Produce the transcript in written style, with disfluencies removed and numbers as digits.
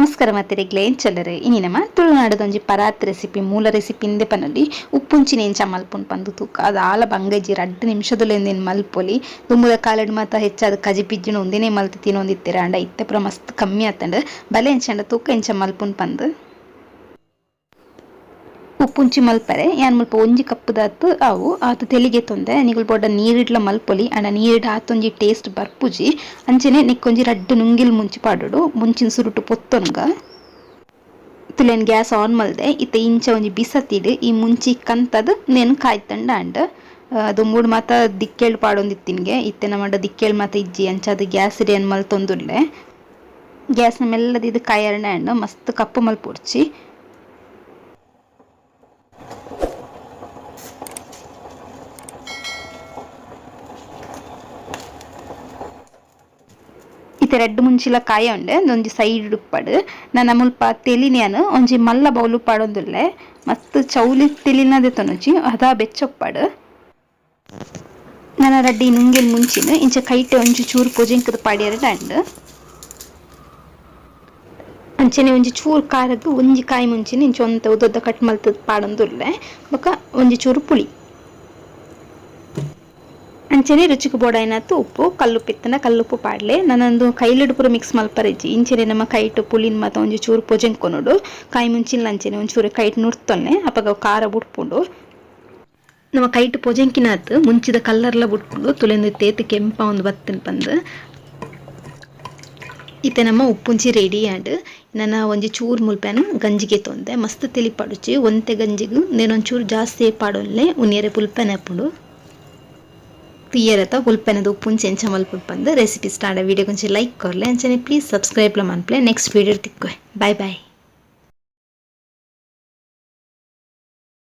ನಮಸ್ಕಾರ ಮತ್ತೆರೆಗ್ಲೆ ಎಂಚಲ್ಲರೆ ಇನಿ ನಮ್ಮ ತುಳುನಾಡದ ಒಂಜಿ ಪರಾತ್ ರೆಸಿಪಿ ಮೂಲ ರೆಸಿಪಿ ಇಂದೆ ಪನಲ್ಲಿ ಉಪ್ಪುಂಚಿನ ಎಂಚ ಮಲ್ಪುಂಡು ಪಂದು ತೂಕ ಅದು ಆಲ ಬಂಗೈಜಿ 2 ನಿಮಿಷದಲ್ಲೆಂದೇನು ಮಲ್ಪೊಲಿ ದುಂಬುದ ಕಾಲಡ್ ಮಾತ ಹೆಚ್ಚಾದ ಕಜಿಪಿಜ್ಜಿನ ಒಂದಿನೇ ಮಲ್ತು ತಿನ್ನೊಂದಿತ್ತೀರ ಅಂಡ ಇತ್ತೆ ಪುರ ಮಸ್ತ್ ಕಮ್ಮಿ ಆತಂಡ ಬಲೆ ಎಂಚಂಡ ತೂಕ ಎಂಚ ಮಲ್ಪುಂಡು ಪಂದು ಉಪ್ಪುಂಚಿ ಮಲ್ಪರೆ ಯಾನ್ ಮುಲ್ಪ ಒಂಜಿ ಕಪ್ಪುದಾತು ಅವು ಆತು ತೆಲಿಗೆ ತೊಂದೆ ನಿಗುಲ್ ಬೊಡ್ಡ ನೀರಿಡ್ಲ ಮಲ್ಪೊಲಿ ಅಂಡ ನೀರಿಡ್ ಆತೊಂಜಿ ಟೇಸ್ಟ್ ಬರ್ಪುಜಿ ಅಂಚನೆ ನಿಕ್ಕೊಂಜಿ 2 ನುಂಗಿಲ್ ಮುಂಚಿ ಪಾಡುಡು ಮುಂಚಿನ ಸುರುಟು ಪೊತ್ತೊನ್ಗ ತುಲೆನ್ ಗ್ಯಾಸ್ ಆನ್ ಮಲ್ದೆ ಇತ್ತೆ ಇಂಚ ಒಂಜಿ ಬಿಸತಿಡ್ ಈ ಮುಂಚಿ ಕಂತದ್ ನೇನು ಕಾಯ್ತಂಡ ಅಂಡ್ ಅದು ಮೂಡು ಮಾತ ದಿಕ್ಕೇಳು ಪಾಡೊಂದಿತ್ತಿನ್ಗೆ ಇತ್ತೆ ನಮ್ಮಡ ದಿಕ್ಕೇಳು ಮಾತ ಇಜ್ಜಿ ಅಂಚಾದ ಗ್ಯಾಸ್ ಏನ್ ಮಲ್ತೊಂದುಲ್ಲೆ ಗ್ಯಾಸ್ನ ಮೆಲ್ಲದಿದ್ದು ಕಾಯರ್ನ ಅಂಡ್ ಮಸ್ತ್ ಕಪ್ಪು ಮಲ್ಪೊಡ್ಚಿ ಇತ್ತೆ 2 ಮುಂಚಿಲ ಕಾಯ ಉಂಡೆ ಒಂಜಿ ಸೈಡ್ ಉಪ್ಪಡು ನನ್ನ ಮುಲ್ಪ ತೆಲಿನ್ಯಾನು ಒಂಜಿ ಮಲ್ಲ ಬೌಲು ಪಾಡೊಂದುಲ್ಲೆ ಮಸ್ತ್ ಚೌಲಿ ತೆಲಿನದೆ ತೊನೊಜಿ ಅದ ಬೆಚ್ಚೊಪ್ಪಡು ನನ್ನ ರಡ್ಡಿ ನುಂಗೆಲ್ ಮುಂಚಿನ ಇಂಚ ಕೈಟೆ ಒಂಜಿ ಚೂರು ಪೊಜೆಂಕದ ಪಾಡ್ಯರೆ ಅಂಡ್ ಅಂಚನೆ ಒಂಜಿ ಚೂರು ಕಾರಗ್ ಒಂಜಿ ಕಾಯಿ ಮುಂಚಿನ ಇಂಚ ಒಂತ ಉದ್ದೊದ್ದ ಕಟ್ ಮಲ್ತದ ಪಾಡೊಂದುಲ್ಲೆ ಬೊಕ ಒಂಜಿ ಚೂರು ಪುಳಿ ಅಂಚನೆ ರುಚಿಗೆ ಬೋಡಾಯಿನಾತು ಉಪ್ಪು ಕಲ್ಲುಪ್ಪಿತ್ತನ ಕಲ್ಲುಪ್ಪು ಪಾಡ್ಲೆ ನಾನೊಂದು ಕೈಲಿಡು ಪೂರ ಮಿಕ್ಸ್ ಮಲ್ಪರೆಜ್ಜಿ ಇಂಚನೆ ನಮ್ಮ ಕೈಟು ಪುಳಿನ್ ಮಾತ ಒಂಜಿ ಚೂರು ಪೊಜೆಂಕೊನುಡು ಕಾಯಿ ಮುಂಚಿನ ಅಂಚನೆ ಒಂಚೂರು ಕೈಟ್ ನುಡ್ತೊನ್ನೆ ಅಪಗ ಖಾರ ಬುಡ್ಪುಂಡು ನಮ್ಮ ಕೈಟ್ ಪೊಜೆಂಕಿನಾತ್ ಮುಂಚಿದ ಕಲ್ಲರ್ಲ ಬುಡ್ಪುಂಡು ತುಲೆಂದು ತೇತು ಕೆಂಪ ಒಂದು ಬತ್ತನ್ ಪಂದು ಇತ್ತೆ ನಮ್ಮ ಉಪ್ಪುಂಚಿ ರೆಡಿ ಆಂಡ್ ನನ್ನ ಒಂಜಿ ಚೂರು ಮುಲ್ಪೆನು ಗಂಜಿಗೆ ತೊಂದೆ ಮಸ್ತ್ ತೆಲಿ ಪಾಡುಚಿ ಒಂತೆ ಗಂಜಿಗು ನೇನೊಂಚೂರು ಜಾಸ್ತಿ ಪಾಡೊಲ್ಲೆ ಉನಿಯರೆ ಪುಲ್ಪೆನೆ ಪುಂಡು तीयरता उल्पेनद उप्पुंचि ಎಂಚ ಮಲ್ಪುಂಡು ರೆಸಿಪಿ ಸ್ಟಾರ್ಟ್ ವಿಡಿಯೋ ಕೊಂಚ ಲೈಕ್ ಕೊರ್ಲೆ ಅಂಚನೆ ಪ್ಲೀಸ್ ಸಬ್ಸ್ಕ್ರೈಬ್ ಲ ಮನ್ಪ್ಲೆ ನೆಕ್ಸ್ಟ್ ವಿಡಿಯೋ ತಿಕ್ಕೊಯ್ ಬೈ ಬೈ।